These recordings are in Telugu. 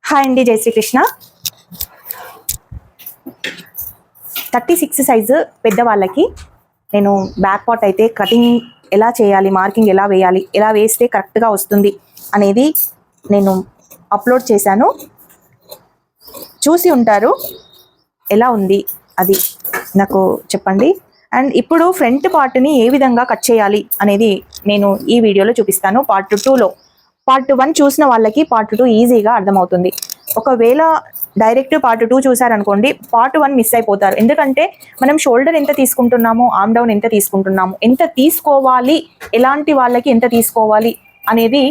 హాయ్ అండి, జై శ్రీకృష్ణ. 36 సైజు పెద్దవాళ్ళకి నేను బ్యాక్ పార్ట్ అయితే కటింగ్ ఎలా చేయాలి, మార్కింగ్ ఎలా వేయాలి, ఎలా వేస్తే కరెక్ట్గా వస్తుంది అనేది నేను అప్లోడ్ చేశాను. చూసి ఉంటారు. ఎలా ఉంది అది నాకు చెప్పండి. అండ్ ఇప్పుడు ఫ్రంట్ పార్ట్ని ఏ విధంగా కట్ చేయాలి అనేది నేను ఈ వీడియోలో చూపిస్తాను. పార్ట్ 2లో పార్ట్ 1 చూసిన వాళ్ళకి పార్ట్ 2 ఈజీగా అర్థమవుతుంది. ఒకవేళ డైరెక్ట్ పార్ట్ 2 చూసారనుకోండి, పార్ట్ 1 మిస్ అయిపోతారు. ఎందుకంటే మనం షోల్డర్ ఎంత తీసుకుంటున్నాము, ఆర్మ్ డౌన్ ఎంత తీసుకుంటున్నాము, ఎంత తీసుకోవాలి, ఎలాంటి వాళ్ళకి ఎంత తీసుకోవాలి అనేది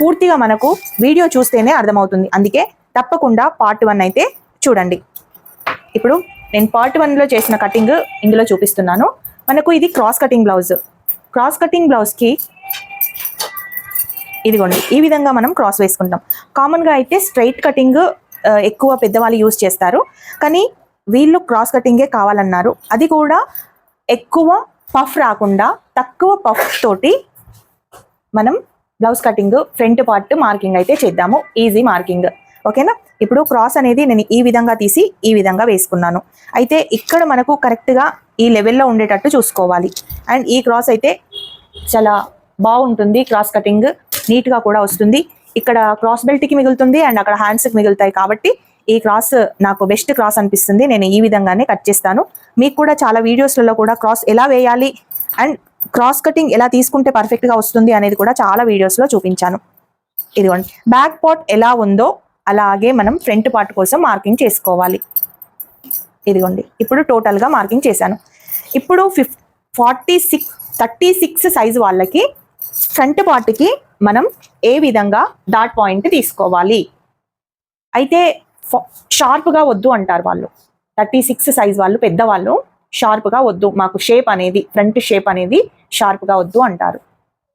పూర్తిగా మనకు వీడియో చూస్తేనే అర్థమవుతుంది. అందుకే తప్పకుండా పార్ట్ 1 అయితే చూడండి. ఇప్పుడు నేను పార్ట్ 1లో చేసిన కటింగ్ ఇందులో చూపిస్తున్నాను. మనకు ఇది cross cutting blouse. Cross cutting బ్లౌజ్కి ఇదిగోండి ఈ విధంగా మనం క్రాస్ వేసుకుంటాం. కామన్గా అయితే స్ట్రైట్ కటింగ్ ఎక్కువ పెద్దవాళ్ళు యూజ్ చేస్తారు, కానీ వీళ్ళు క్రాస్ కటింగే కావాలన్నారు. అది కూడా ఎక్కువ పఫ్ రాకుండా తక్కువ పఫ్ తోటి మనం blouse cutting front part marking అయితే చేద్దాము. ఈజీ మార్కింగ్, ఓకేనా. ఇప్పుడు క్రాస్ అనేది నేను ఈ విధంగా తీసి ఈ విధంగా వేసుకున్నాను. అయితే ఇక్కడ మనకు కరెక్ట్గా ఈ లెవెల్లో ఉండేటట్టు చూసుకోవాలి. అండ్ ఈ క్రాస్ అయితే చాలా బాగుంటుంది. క్రాస్ కటింగ్ నీట్గా కూడా వస్తుంది. ఇక్కడ క్రాస్ బెల్ట్కి మిగులుతుంది అండ్ అక్కడ హ్యాండ్స్కి మిగులుతాయి. కాబట్టి ఈ క్రాస్ నాకు బెస్ట్ క్రాస్ అనిపిస్తుంది. నేను ఈ విధంగానే కట్ చేస్తాను. మీకు కూడా చాలా వీడియోస్లలో కూడా క్రాస్ ఎలా వేయాలి అండ్ క్రాస్ కటింగ్ ఎలా తీసుకుంటే పర్ఫెక్ట్గా వస్తుంది అనేది కూడా చాలా వీడియోస్లో చూపించాను. ఇదిగోండి బ్యాక్ పార్ట్ ఎలా ఉందో అలాగే మనం ఫ్రంట్ పార్ట్ కోసం మార్కింగ్ చేసుకోవాలి. ఇదిగోండి ఇప్పుడు టోటల్గా మార్కింగ్ చేశాను. ఇప్పుడు 36 సైజు వాళ్ళకి ఫ్రంట్ పార్ట్కి మనం ఏ విధంగా డాట్ పాయింట్ తీసుకోవాలి. అయితే షార్ప్గా వద్దు అంటారు వాళ్ళు. 36 సైజు వాళ్ళు పెద్దవాళ్ళు షార్ప్గా వద్దు, మాకు షేప్ అనేది ఫ్రంట్ షేప్ అనేది షార్ప్గా వద్దు అంటారు.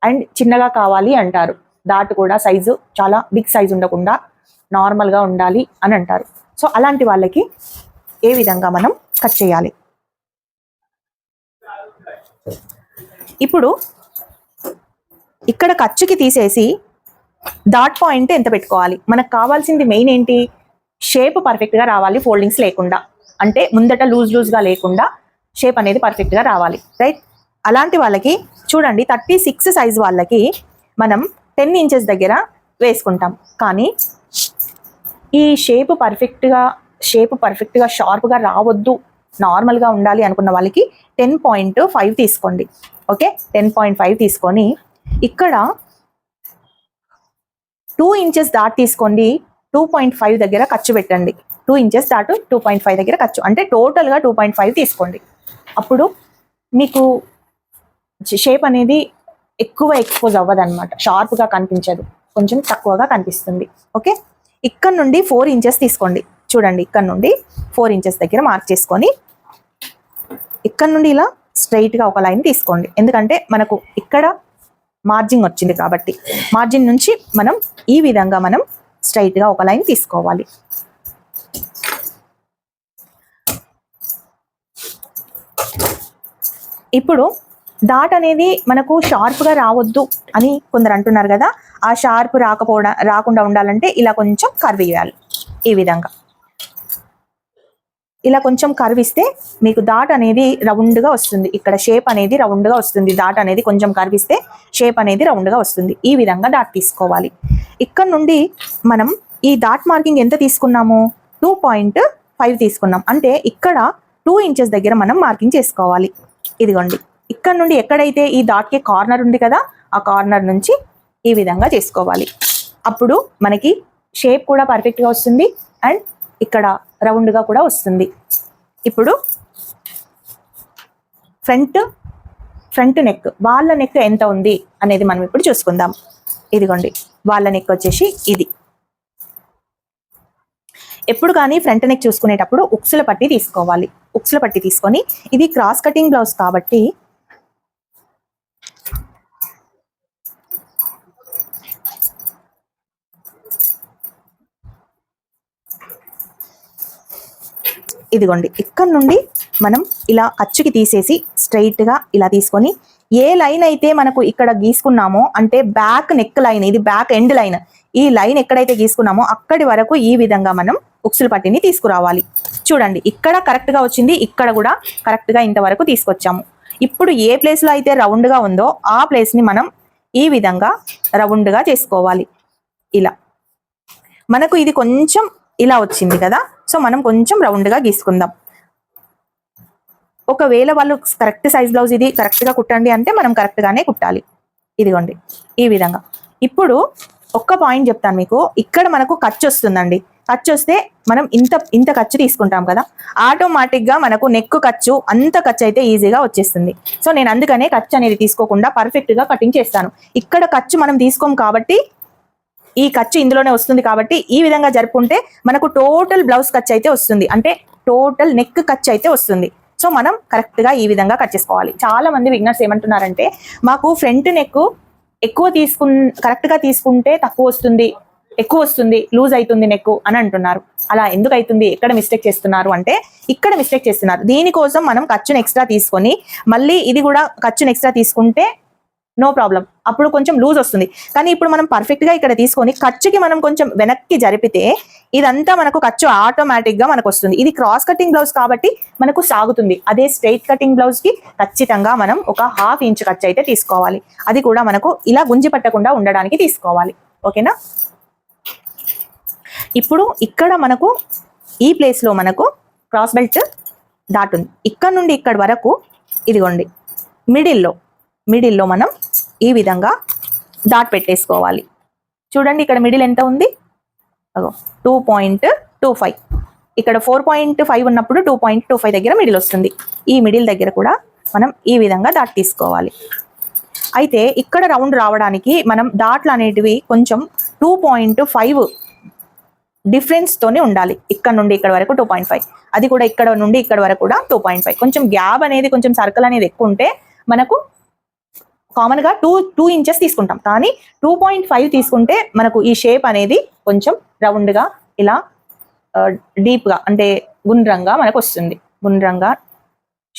అండ్ చిన్నగా కావాలి అంటారు. డాట్ కూడా సైజు చాలా బిగ్ సైజు ఉండకుండా నార్మల్గా ఉండాలి అని అంటారు. సో అలాంటి వాళ్ళకి ఏ విధంగా మనం కట్ చేయాలి. ఇప్పుడు ఇక్కడ ఖర్చుకి తీసేసి డాట్ పాయింట్ ఎంత పెట్టుకోవాలి. మనకు కావాల్సింది మెయిన్ ఏంటి, షేప్ పర్ఫెక్ట్గా రావాలి, ఫోల్డింగ్స్ లేకుండా, అంటే ముందట లూజ్గా లేకుండా షేప్ అనేది పర్ఫెక్ట్గా రావాలి, రైట్. అలాంటి వాళ్ళకి చూడండి 36 సైజ్ వాళ్ళకి మనం 10 ఇంచెస్ దగ్గర వేసుకుంటాం. కానీ ఈ షేప్ పర్ఫెక్ట్గా షార్ప్గా రావద్దు, నార్మల్గా ఉండాలి అనుకున్న వాళ్ళకి 10.5 తీసుకోండి. ఓకే, 10.5 తీసుకొని ఇక్కడ 2 ఇంచెస్ దాటి తీసుకోండి. 2.5 దగ్గర ఖర్చు పెట్టండి. 2 ఇంచెస్ దాటు 2.5 దగ్గర ఖర్చు, అంటే టోటల్గా 2.5 తీసుకోండి. అప్పుడు మీకు షేప్ అనేది ఎక్కువ ఎక్స్పోజ్ అవ్వదు అనమాట, షార్ప్గా కనిపించదు, కొంచెం తక్కువగా కనిపిస్తుంది. ఓకే, ఇక్కడ నుండి 4 ఇంచెస్ తీసుకోండి. చూడండి ఇక్కడ నుండి 4 ఇంచెస్ దగ్గర మార్క్ చేసుకొని ఇక్కడ నుండి ఇలా స్ట్రైట్గా ఒక లైన్ తీసుకోండి. ఎందుకంటే మనకు ఇక్కడ మార్జిన్ వచ్చింది కాబట్టి మార్జిన్ నుంచి మనం ఈ విధంగా మనం స్ట్రైట్గా ఒక లైన్ తీసుకోవాలి. ఇప్పుడు డాట్ అనేది మనకు షార్ప్గా రావద్దు అని కొందరు అంటున్నారు కదా. ఆ షార్ప్ రాకుండా ఉండాలంటే ఇలా కొంచెం కర్వ్ ఇవ్వాలి. ఈ విధంగా ఇలా కొంచెం కర్వ్ ఇస్తే మీకు డాట్ అనేది రౌండ్గా వస్తుంది. ఇక్కడ షేప్ అనేది రౌండ్గా వస్తుంది. డాట్ అనేది కొంచెం కర్వ్ ఇస్తే షేప్ అనేది రౌండ్గా వస్తుంది. ఈ విధంగా డాట్ తీసుకోవాలి. ఇక్కడ నుండి మనం ఈ డాట్ మార్కింగ్ ఎంత తీసుకున్నాము, 2.5 తీసుకున్నాం. అంటే ఇక్కడ 2 ఇంచెస్ దగ్గర మనం మార్కింగ్ చేసుకోవాలి. ఇదిగోండి ఇక్కడ నుండి ఎక్కడైతే ఈ డాట్కి కార్నర్ ఉంది కదా, ఆ కార్నర్ నుంచి ఈ విధంగా చేసుకోవాలి. అప్పుడు మనకి షేప్ కూడా పర్ఫెక్ట్గా వస్తుంది అండ్ ఇక్కడ రౌండ్గా కూడా వస్తుంది. ఇప్పుడు ఫ్రంట్ నెక్, వాళ్ళ నెక్ ఎంత ఉంది అనేది మనం ఇప్పుడు చూసుకుందాం. ఇదిగోండి వాళ్ళ నెక్ వచ్చేసి ఇది. ఎప్పుడు కానీ ఫ్రంట్ నెక్ చూసుకునేటప్పుడు ఉక్సుల పట్టి తీసుకోవాలి. ఉక్సుల పట్టి తీసుకొని, ఇది క్రాస్ కటింగ్ బ్లౌజ్ కాబట్టి ఇదిగోండి ఇక్కడ నుండి మనం ఇలా ఖర్చుకి తీసేసి స్ట్రైట్గా ఇలా తీసుకొని ఏ లైన్ అయితే మనకు ఇక్కడ గీసుకున్నామో అంటే బ్యాక్ నెక్ లైన్, ఇది బ్యాక్ ఎండ్ లైన్, ఈ లైన్ ఎక్కడైతే గీసుకున్నామో అక్కడి వరకు ఈ విధంగా మనం ఉక్సులు పట్టిని తీసుకురావాలి. చూడండి ఇక్కడ కరెక్ట్ గా వచ్చింది, ఇక్కడ కూడా కరెక్ట్ గా ఇంతవరకు తీసుకొచ్చాము. ఇప్పుడు ఏ ప్లేస్ లో అయితే రౌండ్ గా ఉందో ఆ ప్లేస్ ని మనం ఈ విధంగా రౌండ్ గా చేసుకోవాలి. ఇలా మనకు ఇది కొంచెం ఇలా వచ్చింది కదా, సో మనం కొంచెం రౌండ్ గా గీసుకుందాం. ఒకవేళ వాళ్ళు కరెక్ట్ సైజ్ బ్లౌజ్ ఇది కరెక్ట్ గా కుట్టండి అంటే మనం కరెక్ట్ గానే కుట్టాలి. ఇదిగోండి ఈ విధంగా. ఇప్పుడు ఒక్క పాయింట్ చెప్తాను మీకు, ఇక్కడ మనకు ఖర్చు వస్తుందండి. ఖర్చు వస్తే మనం ఇంత ఖర్చు తీసుకుంటాం కదా, ఆటోమేటిక్ గా మనకు నెక్ ఖర్చు అంత ఖర్చు అయితే ఈజీగా వచ్చేస్తుంది. సో నేను అందుకనే ఖర్చు అనేది తీసుకోకుండా పర్ఫెక్ట్ గా కటింగ్ చేస్తాను. ఇక్కడ ఖర్చు మనం తీసుకోం కాబట్టి ఈ ఖర్చు ఇందులోనే వస్తుంది కాబట్టి ఈ విధంగా జరుపుకుంటే మనకు టోటల్ బ్లౌజ్ ఖర్చు అయితే వస్తుంది, అంటే టోటల్ నెక్ ఖర్చు అయితే వస్తుంది. సో మనం కరెక్ట్ గా ఈ విధంగా కట్ చేసుకోవాలి. చాలా మంది విగ్నర్స్ ఏమంటున్నారంటే మాకు ఫ్రంట్ నెక్ ఎక్కువ కరెక్ట్ గా తీసుకుంటే తక్కువ వస్తుంది, ఎక్కువ వస్తుంది, లూజ్ అవుతుంది నెక్ అని అంటున్నారు. అలా ఎందుకు అవుతుంది, ఎక్కడ మిస్టేక్ చేస్తున్నారు అంటే ఇక్కడ మిస్టేక్ చేస్తున్నారు. దీనికోసం మనం ఖర్చును ఎక్స్ట్రా తీసుకొని మళ్ళీ ఇది కూడా ఖర్చును ఎక్స్ట్రా తీసుకుంటే నో ప్రాబ్లం, అప్పుడు కొంచెం లూజ్ వస్తుంది. కానీ ఇప్పుడు మనం పర్ఫెక్ట్ గా ఇక్కడ తీసుకొని ఖర్చుకి మనం కొంచెం వెనక్కి జరిపితే ఇదంతా మనకు ఖర్చు ఆటోమేటిక్ గా మనకు వస్తుంది. ఇది క్రాస్ కటింగ్ బ్లౌజ్ కాబట్టి మనకు సాగుతుంది. అదే స్ట్రైట్ కటింగ్ బ్లౌజ్ కి ఖచ్చితంగా మనం ఒక 1/2 ఇంచ్ ఖర్చు అయితే తీసుకోవాలి. అది కూడా మనకు ఇలా గుంజి పట్టకుండా ఉండడానికి తీసుకోవాలి. ఓకేనా. ఇప్పుడు ఇక్కడ మనకు ఈ ప్లేస్ లో మనకు క్రాస్ బెల్ట్ డాట్ ఉంది. ఇక్కడ నుండి ఇక్కడ వరకు ఇదిగోండి మిడిల్లో మనం ఈ విధంగా డాట్ పెట్టేసుకోవాలి. చూడండి ఇక్కడ మిడిల్ ఎంత ఉంది, 2.25. ఇక్కడ 4.5 ఉన్నప్పుడు 2.25 దగ్గర మిడిల్ వస్తుంది. ఈ మిడిల్ దగ్గర కూడా మనం ఈ విధంగా డాట్ తీసుకోవాలి. అయితే ఇక్కడ రౌండ్ రావడానికి మనం డాట్లు అనేటివి కొంచెం 2.5 డిఫరెన్స్ తోనే ఉండాలి. ఇక్కడ నుండి ఇక్కడ వరకు 2.5, అది కూడా ఇక్కడ నుండి ఇక్కడ వరకు కూడా 2.5. కొంచెం గ్యాప్ అనేది, కొంచెం సర్కిల్ అనేది ఎక్కువ ఉంటే మనకు కామన్ గా 2 ఇంచెస్ తీసుకుంటాం, కానీ 2.5 తీసుకుంటే మనకు ఈ షేప్ అనేది కొంచెం రౌండ్ గా ఇలా డీప్ గా అంటే గుండ్రంగా మనకు వస్తుంది. గుండ్రంగా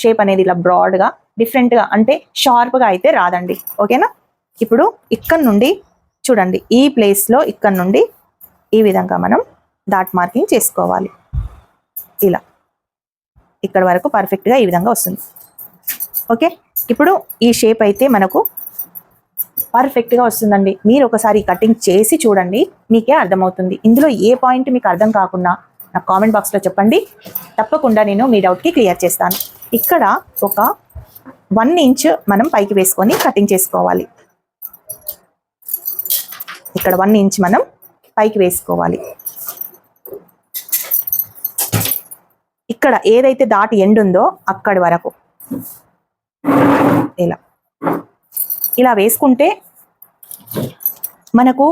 షేప్ అనేది ఇలా బ్రాడ్ గా డిఫరెంట్ గా అంటే షార్ప్ గా అయితే రాదండి. ఓకేనా. ఇప్పుడు ఇక్కడ నుండి చూడండి ఈ ప్లేస్ లో ఇక్కడ నుండి ఈ విధంగా మనం డాట్ మార్కింగ్ చేసుకోవాలి. ఇలా ఇక్కడ వరకు పర్ఫెక్ట్ గా ఈ విధంగా వస్తుంది. ఓకే. ఇప్పుడు ఈ షేప్ అయితే మనకు పర్ఫెక్ట్ గా వస్తుందండి. మీరు ఒకసారి కటింగ్ చేసి చూడండి, మీకే అర్థమవుతుంది. ఇందులో ఏ పాయింట్ మీకు అర్థం కాకుండా నాకు కామెంట్ బాక్స్ లో చెప్పండి, తప్పకుండా నేను మీ డౌట్ కి క్లియర్ చేస్తాను. ఇక్కడ ఒక 1 ఇంచ్ మనం పైకి వేసుకొని కటింగ్ చేసుకోవాలి. ఇక్కడ 1 ఇంచ్ మనం పైకి వేసుకోవాలి. ఇక్కడ ఏదైతే డాట్ ఎండ్ ఉందో అక్కడి వరకు ఇలా వేసుకుంటే మనకు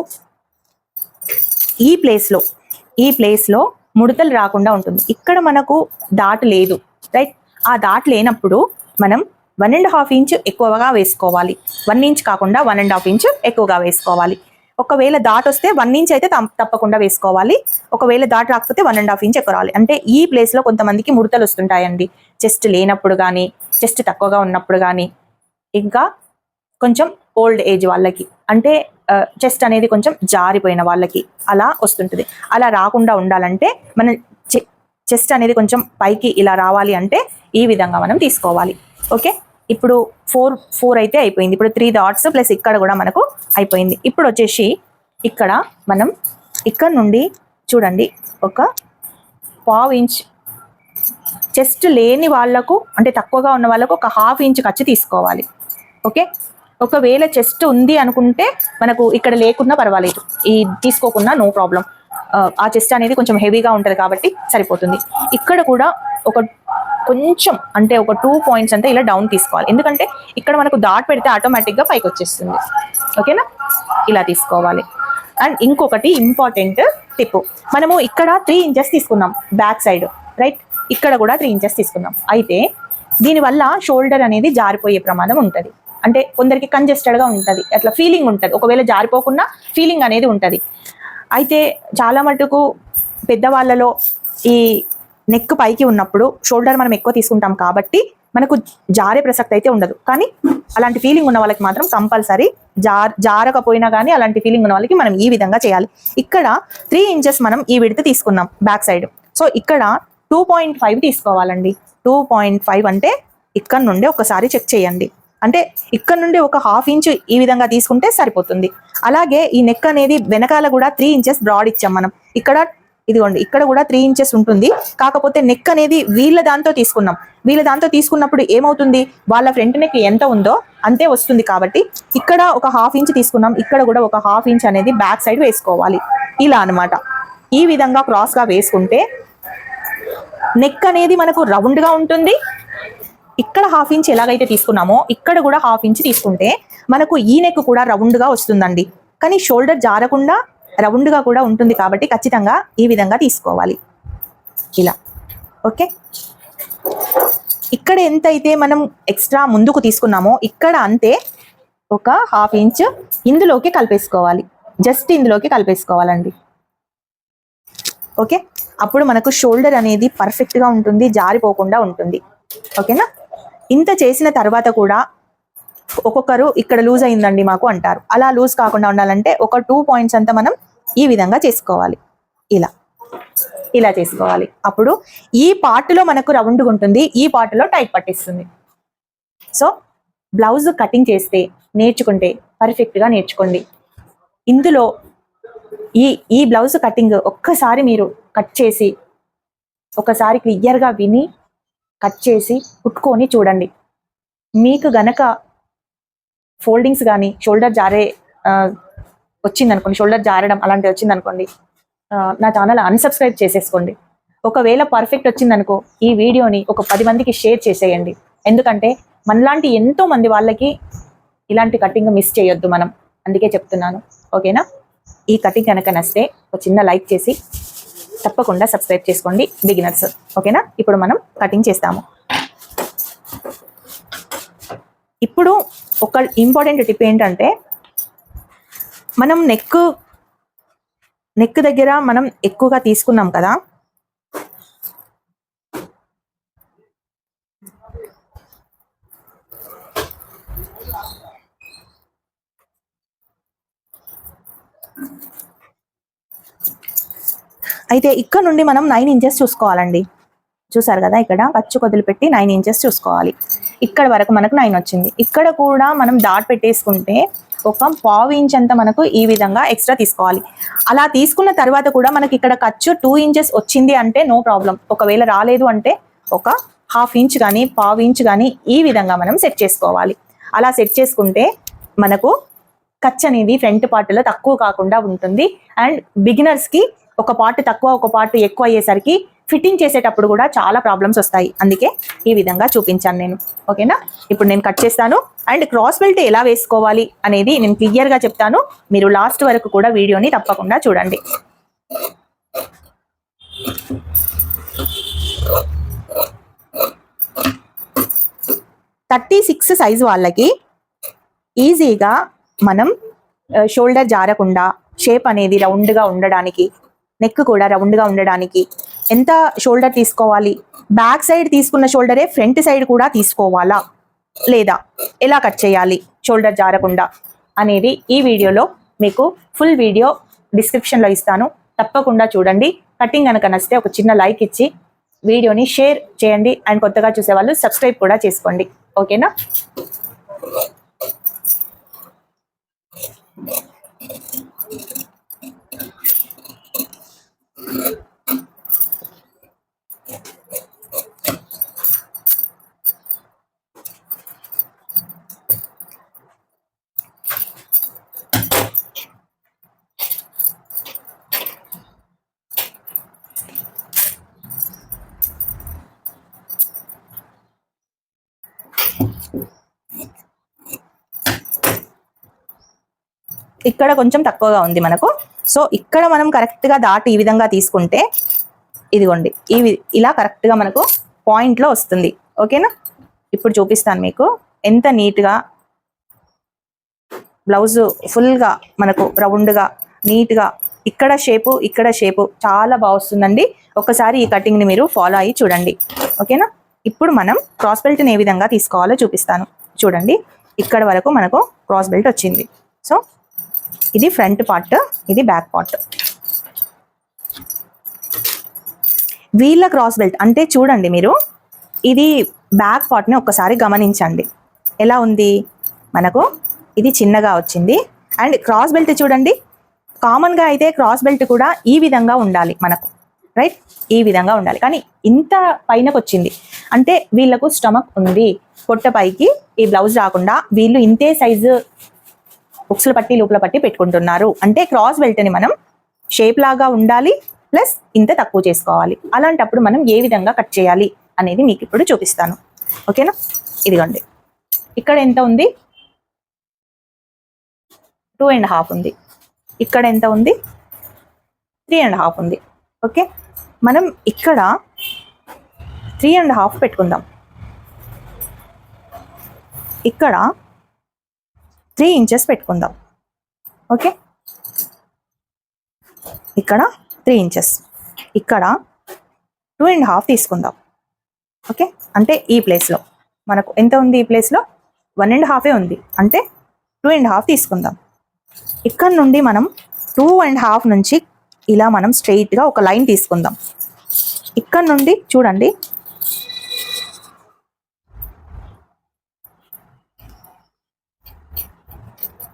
ఈ ప్లేస్లో ముడతలు రాకుండా ఉంటుంది. ఇక్కడ మనకు డాట్ లేదు, రైట్. ఆ డాట్ లేనప్పుడు మనం 1.5 ఇంచ్ ఎక్కువగా వేసుకోవాలి. 1 ఇంచ్ కాకుండా 1.5 ఇంచ్ ఎక్కువగా వేసుకోవాలి. ఒకవేళ డాట్ వస్తే 1 ఇంచ్ అయితే తప్పకుండా వేసుకోవాలి. ఒకవేళ డాట్ రాకపోతే 1.5 ఇంచ్ ఎక్కువ రావాలి. అంటే ఈ ప్లేస్ లో కొంతమందికి ముడతలు వస్తుంటాయండి, చెస్ట్ లేనప్పుడు కానీ, చెస్ట్ తక్కువగా ఉన్నప్పుడు కానీ, ఇంకా కొంచెం ఓల్డ్ ఏజ్ వాళ్ళకి, అంటే చెస్ట్ అనేది కొంచెం జారిపోయిన వాళ్ళకి అలా వస్తుంటుంది. అలా రాకుండా ఉండాలంటే మన చెస్ట్ అనేది కొంచెం పైకి ఇలా రావాలి అంటే ఈ విధంగా మనం తీసుకోవాలి. ఓకే. ఇప్పుడు 4 అయితే అయిపోయింది. ఇప్పుడు 3 డాట్స్ ప్లస్ ఇక్కడ కూడా మనకు అయిపోయింది. ఇప్పుడు వచ్చేసి ఇక్కడ మనం ఇక్కడ నుండి చూడండి ఒక 1/2 ఇంచ్ చెస్ట్ లేని వాళ్ళకు, అంటే తక్కువగా ఉన్న వాళ్ళకు ఒక 1/2 ఇంచ్ ఖర్చు తీసుకోవాలి. ఓకే. ఒకవేళ చెస్ట్ ఉంది అనుకుంటే మనకు ఇక్కడ లేకున్నా పర్వాలేదు, ఈ తీసుకోకున్నా నో ప్రాబ్లం. ఆ చెస్ట్ అనేది కొంచెం హెవీగా ఉంటుంది కాబట్టి సరిపోతుంది. ఇక్కడ కూడా ఒక కొంచెం అంటే ఒక 2 పాయింట్స్ అంటే ఇలా డౌన్ తీసుకోవాలి, ఎందుకంటే ఇక్కడ మనకు డాట్ పెడితే ఆటోమేటిక్గా పైకి వచ్చేస్తుంది. ఓకేనా. ఇలా తీసుకోవాలి. అండ్ ఇంకొకటి ఇంపార్టెంట్ టిప్, మనము ఇక్కడ 3 ఇంచెస్ తీసుకున్నాం బ్యాక్ సైడ్, రైట్. ఇక్కడ కూడా 3 ఇంచెస్ తీసుకున్నాం. అయితే దీనివల్ల షోల్డర్ అనేది జారిపోయే ప్రమాదం ఉంటుంది. అంటే కొందరికి కంజెస్టెడ్గా ఉంటుంది, అట్లా ఫీలింగ్ ఉంటుంది. ఒకవేళ జారిపోకుండా ఫీలింగ్ అనేది ఉంటుంది. అయితే చాలా మటుకు పెద్దవాళ్ళలో ఈ నెక్ పైకి ఉన్నప్పుడు షోల్డర్ మనం ఎక్కువ తీసుకుంటాం కాబట్టి మనకు జారే ప్రసక్తి అయితే ఉండదు. కానీ అలాంటి ఫీలింగ్ ఉన్న వాళ్ళకి మాత్రం కంపల్సరీ జారకపోయినా కానీ అలాంటి ఫీలింగ్ ఉన్న వాళ్ళకి మనం ఈ విధంగా చేయాలి. ఇక్కడ 3 ఇంచెస్ మనం ఈ విడత తీసుకున్నాం బ్యాక్ సైడ్. సో ఇక్కడ 2.5 తీసుకోవాలండి. 2.5 అంటే ఇక్కడ నుండి ఒకసారి చెక్ చేయండి. అంటే ఇక్కడ నుండి ఒక 1/2 ఇంచ్ ఈ విధంగా తీసుకుంటే సరిపోతుంది. అలాగే ఈ నెక్ అనేది వెనకాల కూడా 3 ఇంచెస్ బ్రాడ్ ఇచ్చాం మనం. ఇక్కడ ఇదిగోండి, ఇక్కడ కూడా 3 ఇంచెస్ ఉంటుంది. కాకపోతే నెక్ అనేది వీళ్ళ దాంతో తీసుకున్నాం. వీళ్ళ దాంతో తీసుకున్నప్పుడు ఏమవుతుంది, వాళ్ళ ఫ్రంట్ నెక్ ఎంత ఉందో అంతే వస్తుంది. కాబట్టి ఇక్కడ ఒక 1/2 ఇంచ్ తీసుకున్నాం. ఇక్కడ కూడా ఒక 1/2 ఇంచ్ అనేది బ్యాక్ సైడ్ వేసుకోవాలి. ఇలా అన్నమాట. ఈ విధంగా క్రాస్ గా వేసుకుంటే నెక్ అనేది మనకు రౌండ్ గా ఉంటుంది. ఇక్కడ 1/2 ఇంచ్ ఎలాగైతే తీసుకున్నామో ఇక్కడ కూడా 1/2 ఇంచ్ తీసుకుంటే మనకు ఈ నెక్ కూడా రౌండ్ గా వస్తుందండి. కానీ షోల్డర్ జారకుండా రౌండ్ గా కూడా ఉంటుంది. కాబట్టి ఖచ్చితంగా ఈ విధంగా తీసుకోవాలి. ఇలా ఓకే. ఇక్కడ ఎంతైతే మనం ఎక్స్ట్రా ముందుకు తీసుకున్నామో ఇక్కడ అంతే ఒక 1/2 ఇంచ్ ఇందులోకి కలిపేసుకోవాలి. జస్ట్ ఇందులోకి కలిపేసుకోవాలండి. ఓకే, అప్పుడు మనకు షోల్డర్ అనేది పర్ఫెక్ట్ గా ఉంటుంది, జారిపోకుండా ఉంటుంది. ఓకేనా. ఇంత చేసిన తర్వాత కూడా ఒక్కొక్కరు ఇక్కడ లూజ్ అయిందండి మాకు అంటారు. అలా లూజ్ కాకుండా ఉండాలంటే ఒక 2 పాయింట్స్ అంతా మనం ఈ విధంగా చేసుకోవాలి. ఇలా చేసుకోవాలి. అప్పుడు ఈ పార్ట్లో మనకు రౌండ్గా ఉంటుంది, ఈ పార్ట్లో టైట్ పట్టిస్తుంది. సో బ్లౌజ్ కటింగ్ చేస్తే నేర్చుకుంటే పర్ఫెక్ట్గా నేర్చుకోండి. ఇందులో ఈ బ్లౌజ్ కటింగ్ ఒక్కసారి మీరు కట్ చేసి ఒకసారి క్లియర్గా విని కట్ చేసి కుట్టుకొని చూడండి. మీకు గనక ఫోల్డింగ్స్ కానీ షోల్డర్ జారే వచ్చిందనుకోండి, షోల్డర్ జారడం అలాంటివి వచ్చిందనుకోండి, నా ఛానల్ అన్సబ్స్క్రైబ్ చేసేసుకోండి. ఒకవేళ పర్ఫెక్ట్ వచ్చిందనుకో ఈ వీడియోని ఒక 10 మందికి షేర్ చేసేయండి. ఎందుకంటే మనలాంటి ఎంతో మంది వాళ్ళకి ఇలాంటి కటింగ్ మిస్ చేయొద్దు మనం, అందుకే చెప్తున్నాను. ఓకేనా. ఈ కటింగ్ కనుక నచ్చితే ఒక చిన్న లైక్ చేసి తప్పకుండా సబ్స్క్రైబ్ చేసుకోండి బిగినర్స్. ఓకేనా. ఇప్పుడు మనం కటింగ్ చేస్తాము. ఇప్పుడు ఒక ఇంపార్టెంట్ టిప్ ఏంటంటే మనం నెక్ దగ్గర మనం ఎక్కువగా తీసుకున్నాం కదా, అయితే ఇక్కడ నుండి మనం 9 ఇంచెస్ చూసుకోవాలండి. చూసారు కదా, ఇక్కడ ఖర్చు వదిలిపెట్టి 9 ఇంచెస్ చూసుకోవాలి. ఇక్కడ వరకు మనకు 9 వచ్చింది. ఇక్కడ కూడా మనం డాట్ పెట్టేసుకుంటే ఒక 1/2 ఇంచ్ అంతా మనకు ఈ విధంగా ఎక్స్ట్రా తీసుకోవాలి. అలా తీసుకున్న తర్వాత కూడా మనకి ఇక్కడ ఖర్చు 2 ఇంచెస్ వచ్చింది అంటే నో ప్రాబ్లం. ఒకవేళ రాలేదు అంటే ఒక 1/2 ఇంచ్ కానీ 1/4 ఇంచ్ కానీ ఈ విధంగా మనం సెట్ చేసుకోవాలి. అలా సెట్ చేసుకుంటే మనకు ఖర్చు అనేది ఫ్రంట్ పార్ట్లో తక్కువ కాకుండా ఉంటుంది. అండ్ బిగినర్స్కి ఒక పార్ట్ తక్కువ ఒక పార్ట్ ఎక్కువ అయ్యేసరికి ఫిట్టింగ్ చేసేటప్పుడు కూడా చాలా ప్రాబ్లమ్స్ వస్తాయి. అందుకే ఈ విధంగా చూపించాను నేను. ఓకేనా. ఇప్పుడు నేను కట్ చేస్తాను. అండ్ క్రాస్ బెల్ట్ ఎలా వేసుకోవాలి అనేది నేను క్లియర్గా చెప్తాను. మీరు లాస్ట్ వరకు కూడా వీడియోని తప్పకుండా చూడండి. 36 సైజు వాళ్ళకి ఈజీగా మనం షోల్డర్ జారకుండా షేప్ అనేది రౌండ్గా ఉండడానికి, నెక్ కూడా రౌండ్గా ఉండడానికి ఎంత షోల్డర్ తీసుకోవాలి, బ్యాక్ సైడ్ తీసుకున్న షోల్డరే ఫ్రంట్ సైడ్ కూడా తీసుకోవాలా లేదా, ఎలా కట్ చేయాలి షోల్డర్ జారకుండా అనేది ఈ వీడియోలో మీకు ఫుల్ వీడియో డిస్క్రిప్షన్లో ఇస్తాను. తప్పకుండా చూడండి. కటింగ్ కనుక నచ్చితే ఒక చిన్న లైక్ ఇచ్చి వీడియోని షేర్ చేయండి. అండ్ కొత్తగా చూసే వాళ్ళు సబ్స్క్రైబ్ కూడా చేసుకోండి. ఓకేనా. ఇక్కడ కొంచెం తక్కువగా ఉంది మనకు. సో ఇక్కడ మనం కరెక్ట్గా దాటి ఈ విధంగా తీసుకుంటే ఇదిగోండి ఇలా కరెక్ట్గా మనకు పాయింట్లో వస్తుంది. ఓకేనా. ఇప్పుడు చూపిస్తాను మీకు ఎంత నీట్గా బ్లౌజ్ ఫుల్గా మనకు రౌండ్గా నీట్గా ఇక్కడ షేపు చాలా బాగా వస్తుందండి. ఒకసారి ఈ కటింగ్ని మీరు ఫాలో అయ్యి చూడండి. ఓకేనా. ఇప్పుడు మనం క్రాస్ బెల్ట్ని ఏ విధంగా తీసుకోవాలో చూపిస్తాను చూడండి. ఇక్కడ వరకు మనకు క్రాస్ బెల్ట్ వచ్చింది. సో ఇది ఫ్రంట్ పార్ట్, ఇది బ్యాక్ పార్ట్. వీళ్ళ క్రాస్ బెల్ట్ అంటే చూడండి మీరు, ఇది బ్యాక్ పార్ట్ని ఒక్కసారి గమనించండి ఎలా ఉంది. మనకు ఇది చిన్నగా వచ్చింది. అండ్ క్రాస్ బెల్ట్ చూడండి, కామన్గా అయితే క్రాస్ బెల్ట్ కూడా ఈ విధంగా ఉండాలి మనకు, రైట్, ఈ విధంగా ఉండాలి. కానీ ఇంత పైనకు వచ్చింది అంటే వీళ్ళకు స్టమక్ ఉంది, పొట్ట పైకి ఈ బ్లౌజ్ రాకుండా వీళ్ళు ఇంతే సైజు ఉక్సుల పట్టి లోపల పట్టి పెట్టుకుంటున్నారు. అంటే క్రాస్ బెల్ట్ని మనం షేప్ లాగా ఉండాలి, ప్లస్ ఇంత తక్కువ చేసుకోవాలి. అలాంటప్పుడు మనం ఏ విధంగా కట్ చేయాలి అనేది మీకు ఇప్పుడు చూపిస్తాను. ఓకేనా, ఇదిగోండి. ఇక్కడ ఎంత ఉంది, 2.5 ఉంది. ఇక్కడ ఎంత ఉంది, 3.5 ఉంది. ఓకే, మనం ఇక్కడ 3.5 పెట్టుకుందాం. ఇక్కడ 3 ఇంచెస్ పెట్టుకుందాం. ఓకే, ఇక్కడ 3 ఇంచెస్, ఇక్కడ 2.5 తీసుకుందాం. ఓకే, అంటే ఈ ప్లేస్లో మనకు ఎంత ఉంది, ఈ ప్లేస్లో 1.5 ఉంది, అంటే 2.5 తీసుకుందాం. ఇక్కడ నుండి మనం 2.5 నుంచి ఇలా మనం స్ట్రెయిట్గా ఒక లైన్ తీసుకుందాం. ఇక్కడ నుండి చూడండి,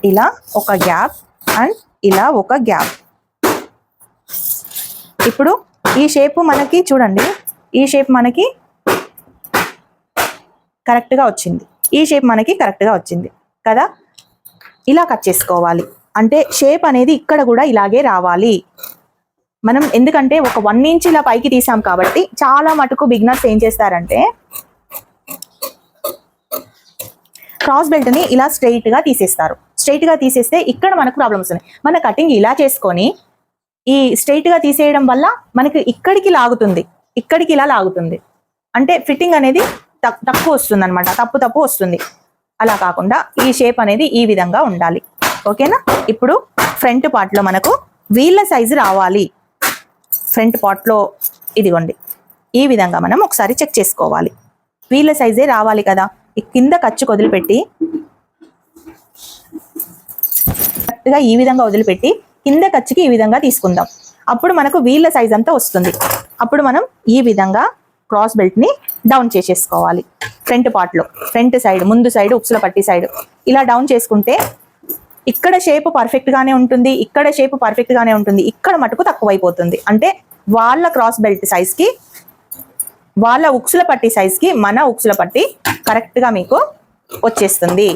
ఇలా ఒక గ్యాప్ అండ్ ఇలా ఒక గ్యాప్. ఇప్పుడు ఈ షేప్ మనకి చూడండి, ఈ షేప్ మనకి కరెక్ట్గా వచ్చింది, ఈ షేప్ మనకి కరెక్ట్గా వచ్చింది కదా. ఇలా కట్ చేసుకోవాలి. అంటే షేప్ అనేది ఇక్కడ కూడా ఇలాగే రావాలి మనం. ఎందుకంటే ఒక 1 ఇంచ్ ఇలా పైకి తీసాం కాబట్టి చాలా మటుకు బిగినర్స్ ఏం చేస్తారంటే క్రాస్ బెల్ట్ని ఇలా స్ట్రైట్గా తీసేస్తారు. స్ట్రైట్గా తీసేస్తే ఇక్కడ మనకు ప్రాబ్లమ్ వస్తుంది. మన కటింగ్ ఇలా చేసుకొని ఈ స్ట్రైట్గా తీసేయడం వల్ల మనకి ఇక్కడికి లాగుతుంది, ఇక్కడికి ఇలా లాగుతుంది. అంటే ఫిట్టింగ్ అనేది తక్కువ వస్తుంది అనమాట, తప్పు వస్తుంది. అలా కాకుండా ఈ షేప్ అనేది ఈ విధంగా ఉండాలి. ఓకేనా, ఇప్పుడు ఫ్రంట్ పార్ట్లో మనకు వీళ్ళ సైజు రావాలి. ఫ్రంట్ పార్ట్లో ఇదిగోండి, ఈ విధంగా మనం ఒకసారి చెక్ చేసుకోవాలి. వీళ్ళ సైజే రావాలి కదా. ఈ కింద ఖర్చు వదిలిపెట్టి కరెక్ట్గా ఈ విధంగా వదిలిపెట్టి కింద ఖర్చుకి ఈ విధంగా తీసుకుందాం. అప్పుడు మనకు వీళ్ళ సైజ్ అంతా వస్తుంది. అప్పుడు మనం ఈ విధంగా క్రాస్ బెల్ట్ని డౌన్ చేసేసుకోవాలి. ఫ్రంట్ పార్ట్లో ఫ్రంట్ సైడ్, ముందు సైడ్, ఉక్సుల పట్టి సైడ్ ఇలా డౌన్ చేసుకుంటే ఇక్కడ షేప్ పర్ఫెక్ట్గానే ఉంటుంది, ఇక్కడ షేప్ పర్ఫెక్ట్గానే ఉంటుంది, ఇక్కడ మటుకు తక్కువైపోతుంది. అంటే వాళ్ళ క్రాస్ బెల్ట్ సైజ్కి, వాళ్ళ ఉక్సుల పట్టి సైజ్కి మన ఉక్సుల పట్టి కరెక్ట్గా మీకు వచ్చేస్తుంది.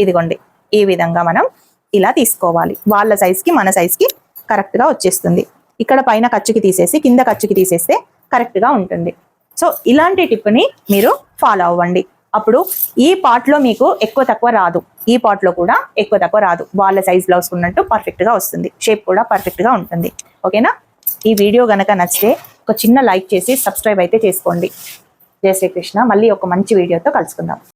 ఇదిగోండి, ఈ విధంగా మనం ఇలా తీసుకోవాలి. వాళ్ళ సైజ్కి మన సైజ్కి కరెక్ట్గా వచ్చేస్తుంది. ఇక్కడ పైన ఖర్చుకి తీసేసి కింద ఖర్చుకి తీసేస్తే కరెక్ట్గా ఉంటుంది. సో ఇలాంటి టిప్ని మీరు ఫాలో అవ్వండి. అప్పుడు ఈ పార్ట్లో మీకు ఎక్కువ తక్కువ రాదు, ఈ పార్ట్లో కూడా ఎక్కువ తక్కువ రాదు. వాళ్ళ సైజ్ బ్లౌజ్ ఉన్నట్టు పర్ఫెక్ట్గా వస్తుంది, షేప్ కూడా పర్ఫెక్ట్గా ఉంటుంది. ఓకేనా, ఈ వీడియో కనుక నచ్చితే ఒక చిన్న లైక్ చేసి సబ్స్క్రైబ్ అయితే చేసుకోండి. జై శ్రీకృష్ణ. మళ్ళీ ఒక మంచి వీడియోతో కలుసుకుందాం.